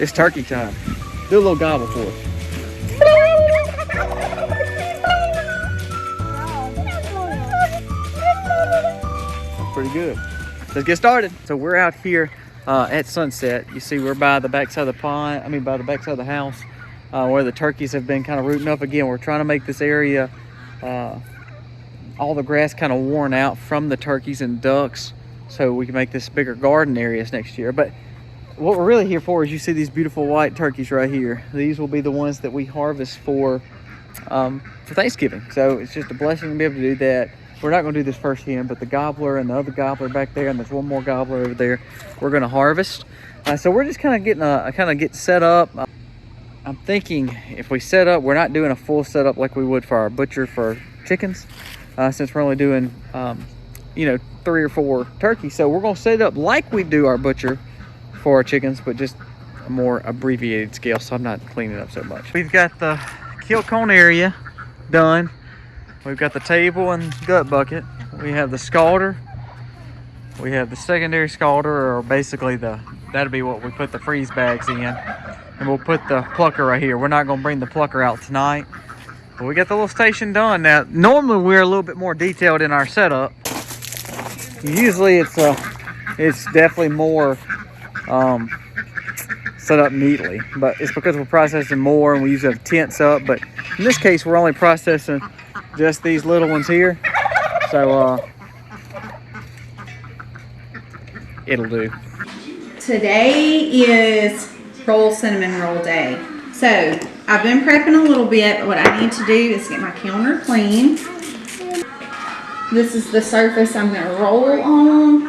It's turkey time. Do a little gobble for us. That's pretty good. Let's get started. So we're out here at sunset. You see we're by the backside of the pond, by the backside of the house where the turkeys have been kind of rooting up again. We're trying to make this area, all the grass kind of worn out from the turkeys and ducks so we can make this bigger garden areas next year. But what we're really here for is you see these beautiful white turkeys right here. These will be the ones that we harvest for Thanksgiving. So it's just a blessing to be able to do that. We're not going to do this first hen, but the gobbler and the other gobbler back there, and there's one more gobbler over there, we're going to harvest. So we're just kind of getting set up. I'm thinking if we set up, we're not doing a full setup like we would for our butcher for chickens, since we're only doing, 3 or 4 turkeys. So we're going to set it up like we do our butcher for our chickens, but just a more abbreviated scale, so I'm not cleaning it up so much. We've got the kill cone area done. We've got the table and gut bucket. We have the scalder. We have the secondary scalder, or basically that'll be what we put the freeze bags in. And we'll put the plucker right here. We're not gonna bring the plucker out tonight. But we got the little station done. Now, normally we're a little bit more detailed in our setup. Usually it's definitely more set up neatly, but it's because we're processing more and we usually have tents up. But in this case, we're only processing just these little ones here, so it'll do. Today is cinnamon roll day. So I've been prepping a little bit, but what I need to do is get my counter clean. This is the surface I'm going to roll on.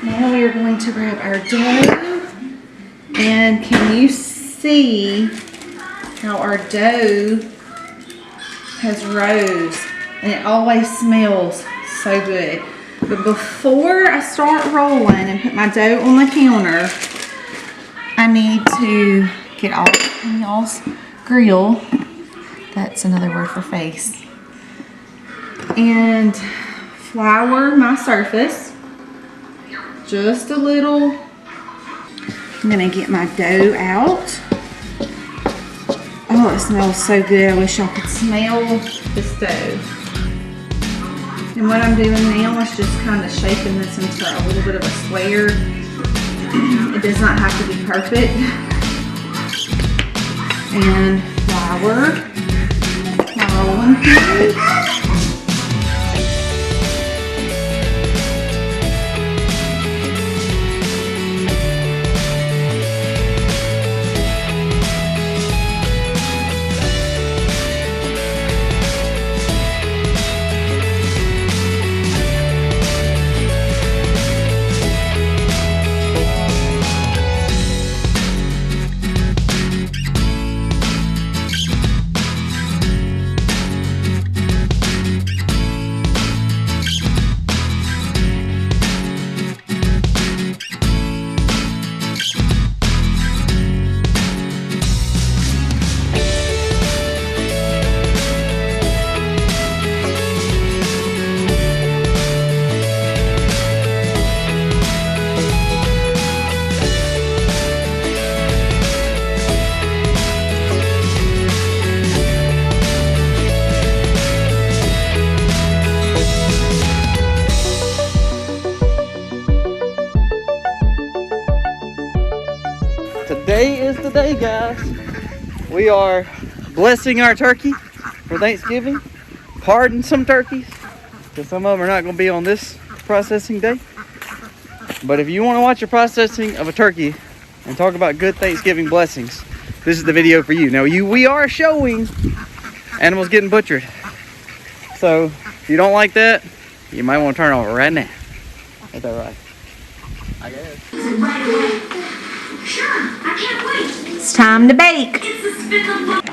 Now we are going to grab our dough, and can you see how our dough has rose, and it always smells so good. But before I start rolling and put my dough on the counter, I need to get all in y'all's grill. That's another word for face. And flour my surface just a little. I'm gonna get my dough out. Oh, it smells so good. I wish y'all could smell the stove. And what I'm doing now is just kind of shaping this into a little bit of a square. It does not have to be perfect. And flour my rolling pin. Today is the day, guys. We are blessing our turkey for Thanksgiving. Pardon some turkeys, because some of them are not going to be on this processing day. But if you want to watch a processing of a turkey and talk about good Thanksgiving blessings, this is the video for you. Now, we are showing animals getting butchered. So if you don't like that, you might want to turn off right now. Is that right? I guess. Sure, I can't wait. It's time to bake. It's the spin of love.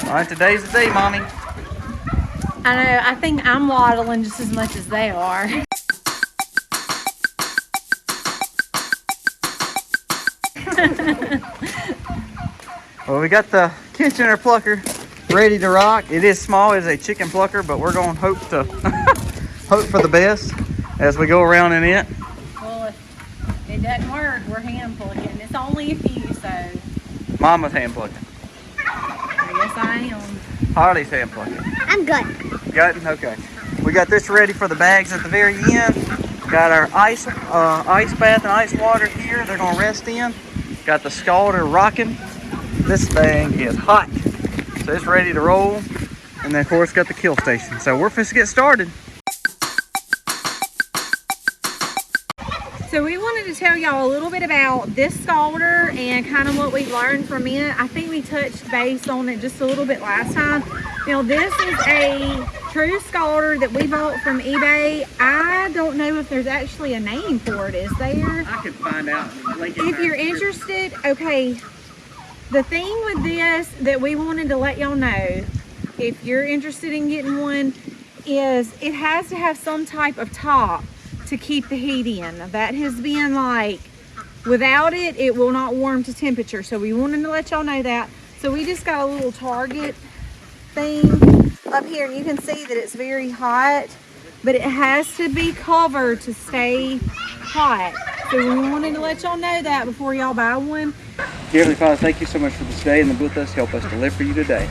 All right, today's the day, Mommy. I know, I think I'm waddling just as much as they are. Well, we got the Kitchener plucker ready to rock. It is small, it's a chicken plucker, but we're gonna hope to hope for the best as we go around in it. Well, if it doesn't work, we're hand plucking. It's only a few, so. Mama's hand plucking. Yes, I am. Harley's hand plucking. I'm good. Got it? Okay. We got this ready for the bags at the very end. Got our ice bath and ice water here. They're gonna rest in. Got the scalder rocking. This thing is hot, so it's ready to roll. And then of course got the kill station. So we're supposed to get started. So we wanted to tell y'all a little bit about this scalder and kind of what we learned from it. I think we touched base on it just a little bit last time. Now this is a true scalder that we bought from eBay. I don't know if there's actually a name for it, is there? I could find out. If you're interested, okay, the thing with this that we wanted to let y'all know, if you're interested in getting one, is it has to have some type of top to keep the heat in. That has been like, without it, it will not warm to temperature. So we wanted to let y'all know that. So we just got a little Target thing up here, and you can see that it's very hot, but it has to be covered to stay hot. So we wanted to let y'all know that before y'all buy one. Dear Heavenly Father, thank you so much for this day and the with us. Help us to live for you today.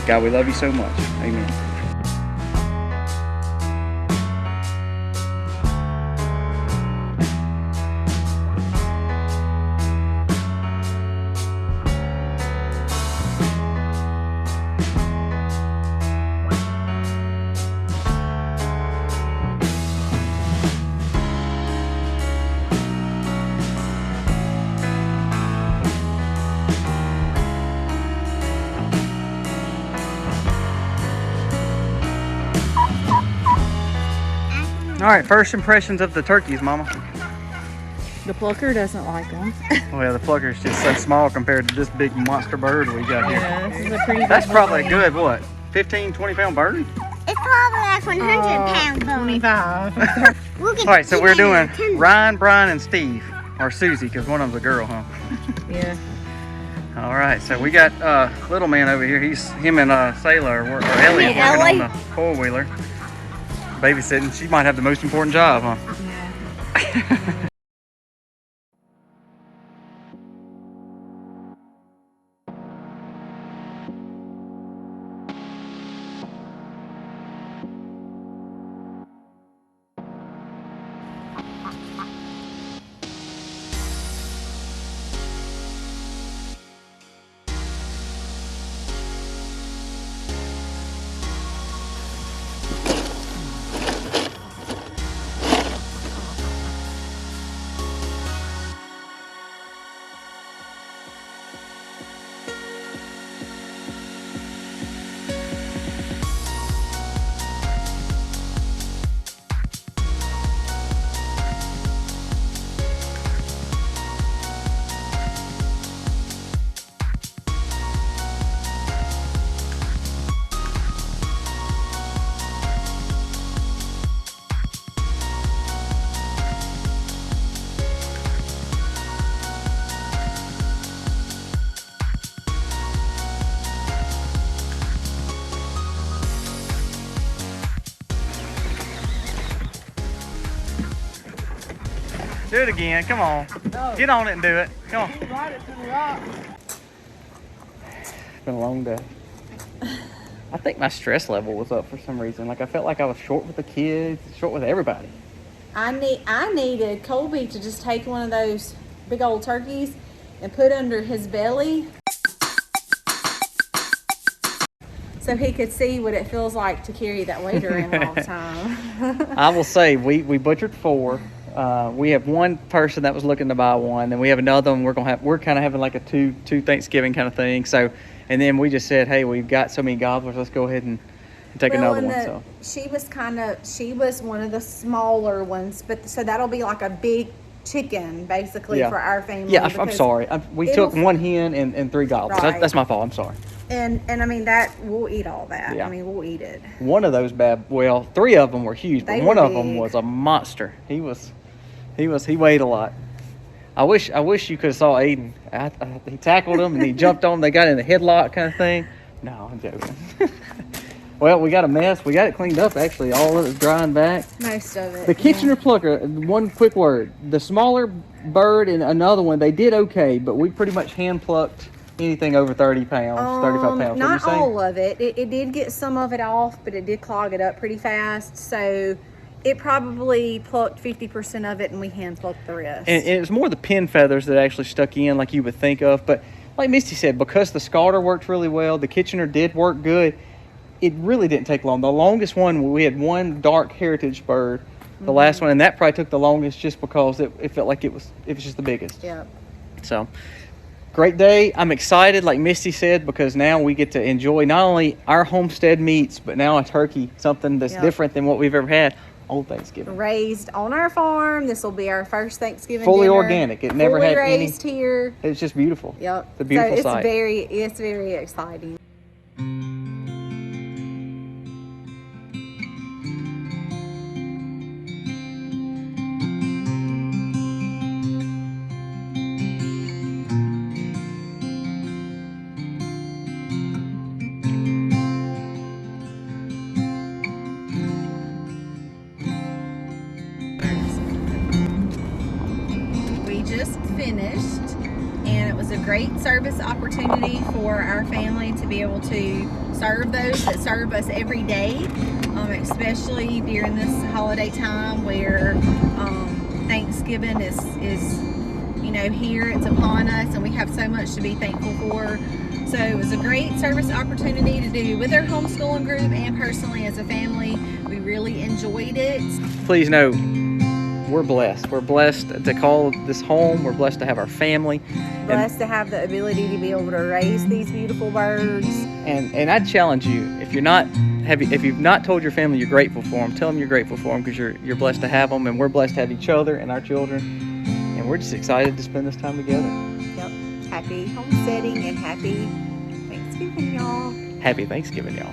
God, we love you so much. Amen. All right, first impressions of the turkeys, Mama. The plucker doesn't like them. Well, the plucker is just so small compared to this big monster bird we got here. Yeah, this is a pretty That's big probably a boy. good, what, 15, 20 pound bird? It's probably like 100 pounds. 25. We'll get All right, so we're doing ten. Ryan, Brian, and Steve, or Susie, because one of them's a girl, huh? Yeah. All right, so we got little man over here. Him and Sailor, or Ellie, working on the four-wheeler, babysitting. She might have the most important job, huh? Yeah. Do it again, come on. Get on it and do it. Come on. It's been a long day. I think my stress level was up for some reason. Like I felt like I was short with the kids, short with everybody. I needed Colby to just take one of those big old turkeys and put under his belly so he could see what it feels like to carry that weight around all the time. I will say we butchered 4. We have one person that was looking to buy one, and we have another one. We're kind of having like a two Thanksgiving kind of thing. So, and then we just said, hey, we've got so many gobblers. Let's go ahead and take another one. So she was one of the smaller ones, but so that'll be like a big chicken basically for our family. Yeah, I'm sorry. We took one hen and 3 gobblers. Right. That's my fault. I'm sorry. And I mean that we'll eat all that. Yeah. I mean we'll eat it. One of those 3 of them were huge, but They one were of them big. was a monster. He weighed a lot. I wish you could have saw Aiden. He tackled them and he jumped on them. They got in the headlock kind of thing. No, I'm joking. Well, we got a mess. We got it cleaned up, actually. All of it's drying back. Most of it. The Kitchener plucker, one quick word. The smaller bird and another one, they did okay, but we pretty much hand plucked anything over 30 pounds, 35 pounds. Not all of it. It did get some of it off, but it did clog it up pretty fast. So it probably plucked 50% of it, and we hand plucked the rest. And it was more the pin feathers that actually stuck in like you would think of. But like Misty said, because the Scauter worked really well, the Kitchener did work good, it really didn't take long. The longest one, we had one dark heritage bird, the last one, and that probably took the longest just because it felt like it was just the biggest. Yeah. So, great day. I'm excited, like Misty said, because now we get to enjoy not only our homestead meats, but now a turkey, something that's different than what we've ever had on Thanksgiving. Raised on our farm. This will be our first Thanksgiving Fully dinner. organic. It never Fully had raised any. here. It's just beautiful. Yep. It's a beautiful so sight. It's very exciting. Just finished, and it was a great service opportunity for our family to be able to serve those that serve us every day, especially during this holiday time where Thanksgiving is here, it's upon us, and we have so much to be thankful for. So it was a great service opportunity to do with our homeschooling group and personally as a family. We really enjoyed it. Please know, we're blessed. We're blessed to call this home. We're blessed to have our family. Blessed to have the ability to be able to raise these beautiful birds. And I challenge you, if you've not told your family you're grateful for them, tell them you're grateful for them, because you're blessed to have them, and we're blessed to have each other and our children. And we're just excited to spend this time together. Yep. Happy homesteading and happy Thanksgiving, y'all. Happy Thanksgiving, y'all.